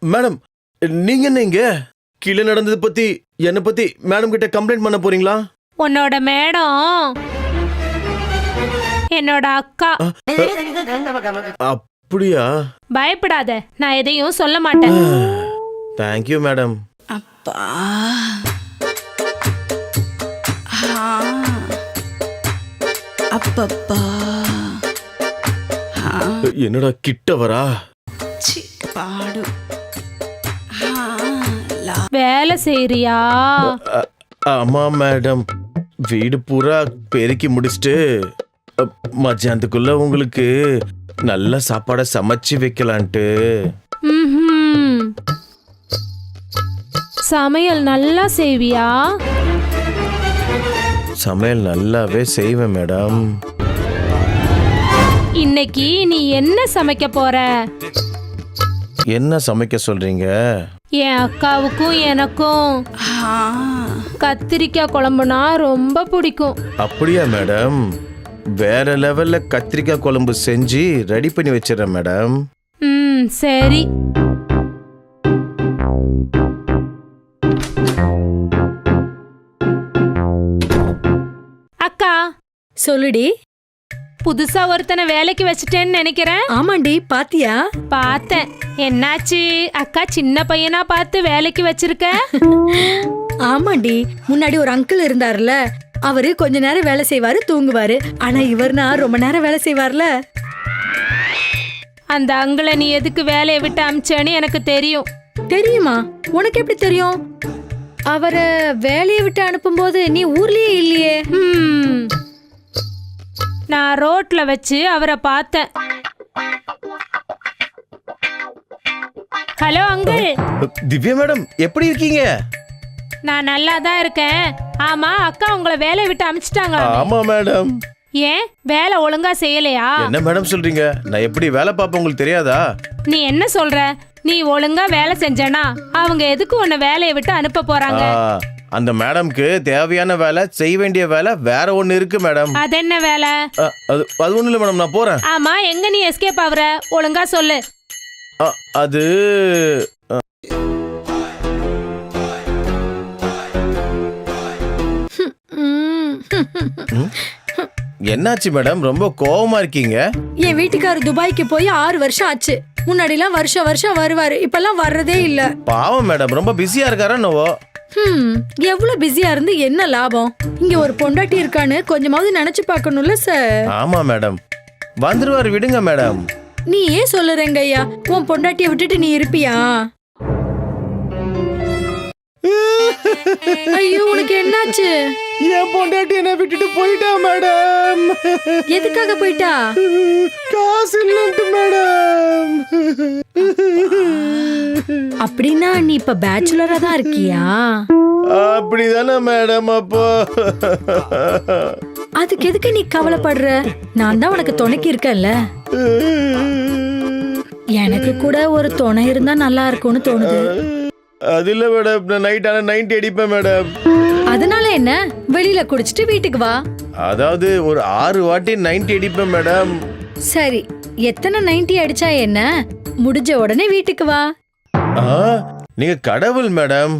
Madam, நீங்க என்ன இங்க? கீழே நடந்தது பத்தி என்ன பத்தி மேடம் கிட்ட கம்ப்ளைண்ட் பண்ண போறீங்களா? உன்னோட மேடம் என்னோட அக்கா. அப்படியா? பயப்படாத, நான் எதையும் சொல்ல மாட்டேன். Thank you madam. அப்பா அப்பப்பா என்னடா கிட்ட வரா? பாடு வேலை செய்யறியா? ஆமா மேடம், வீடு பூரா பெருக்கி முடிச்சுட்டு மத்தியானத்துக்குள்ள உங்களுக்கு நல்ல சாப்பாட சமைச்சு வைக்கலான்ட்டு. சமையல் நல்லா செய்வியா? சமையல் நல்லாவே செய்வேன் மேடம். இன்னைக்கு நீ என்ன சமைக்க போற? என்ன சமைக்க சொல்றீங்க? என் அக்காவுக்கும் எனக்கும் கத்திரிக்காய் குழம்புனா ரொம்ப பிடிக்கும். அப்படியா மேடம்? வேற லெவல்ல கத்திரிக்காய் குழம்பு செஞ்சு ரெடி பண்ணி வச்சிடறேன் மேடம். சரி. அக்கா சொல்லுடி. புதுசா ஒருத்தனை வேலைக்கு வச்சுட்டேன்னு நினைக்கிறேன். ஆமாண்டி, பாத்தியா? பார்த்தேன். என்னாச்சு அக்கா, சின்ன பையனா பார்த்து வேலைக்கு வச்சிருக்க? ஆமாண்டி, முன்னாடி ஒரு அங்கிள் இருந்தாருல, அவரு கொஞ்ச நேரம் வேலை செய்வாரு, தூங்குவாரு. ஆனா இவர்னா ரொம்ப நேரம் வேலை செய்வார்ல. அந்த அங்கிளை நீ எதுக்கு வேலையை விட்டு அமிச்சேன்னு எனக்கு தெரியும். தெரியுமா? உனக்கு எப்படி தெரியும்? அவரை வேலையை விட்டு அனுப்பும்போது நீ ஊர்லயே இல்லையே. நான் ரோட்ல வச்சு அவரை பார்த்தேன். Hello uncle. திவ்யா மேடம், எப்படி இருக்கீங்க? நான் நல்லா தான் இருக்கேன். ஆமா, அக்கா உங்களை வேலையை விட்டு அமிச்சிட்டாங்களா? ஆமா மேடம். ஏன் வேலை ஒழுங்கா செய்யலையா? என்ன மேடம் சொல்றீங்க? நான் எப்படி வேலை பார்ப்பேன் உங்களுக்கு தெரியாதா? நீ என்ன சொல்ற? நீ ஒழுங்கா வேலை செஞ்சனா அவங்க எதுக்கு உன்னை வேலையை விட்டு அனுப்ப போறாங்க? அந்த மேடம்க்கு தேவையான வேலை, செய்ய வேண்டிய வேலை வேற ஒண்ணு இருக்கு மேடம். அது என்ன வேலை? அது ஒண்ணு இல்ல மேடம், நான் போறேன். ஆமா, எங்க நீ எஸ்கேப் ஆகுற? ஒழுங்கா சொல்லு. அது என்னாச்சு மேடம், ரொம்ப கோவமா இருக்கீங்க? என் வீட்டுக்காரர் துபாய்க்கு போய் 6 வருஷம் ஆச்சு. முன்னாடிலாம் வருஷம் வருஷம் வருவாரு, இப்பெல்லாம் வர்றதே இல்ல. பாவம் மேடம், ரொம்ப பிஸியா இருக்காரா என்னவோ? எவ்வளவு பிஸியா இருந்து என்ன லாபம்? இங்க ஒரு பொண்டாட்டி இருக்கான்னு கொஞ்சமாவது நினைச்சு பார்க்கணும்ல சார். ஆமா மேடம், வந்துருவாரு, விடுங்க மேடம். நீ ஏன் சொல்லுறேங்க ஐயா? உன் பொண்டாட்டியை விட்டுட்டு நீ இருப்பியா? ஐயோ, உனக்கு என்னாச்சு? என் பொண்டாட்டி என்ன விட்டுட்டு போயிட்டா மேடம். எதுக்காக போயிட்டா? காசு இல்லன்ட்டு மேடம். அப்படின்னா நீ இப்ப பேச்சுலரா தான் இருக்கியா? அப்படிதானே மேடம். அப்போ அதுக்கு எதுக்கு நீ கவலைப்படுற? நான் தான் உனக்கு துணைக்கு இருக்கேன்ல. எனக்கு கூட ஒரு துணை இருந்தா நல்லா இருக்கும்னு தோணுது. அது இல்ல மேடம், நான் நைட் ஆனா 90 அடிப்பேன் மேடம். அதனால என்ன? வெளியில குடிச்சிட்டு வீட்டுக்கு வா. அதாவது ஒரு 6 வாட்டி 90 அடிப்பேன் மேடம். சரி, எத்தனை 90 அடிச்சா என்ன? முடிஞ்ச உடனே வீட்டுக்கு வா. நீங்க கடவுள் மேடம்.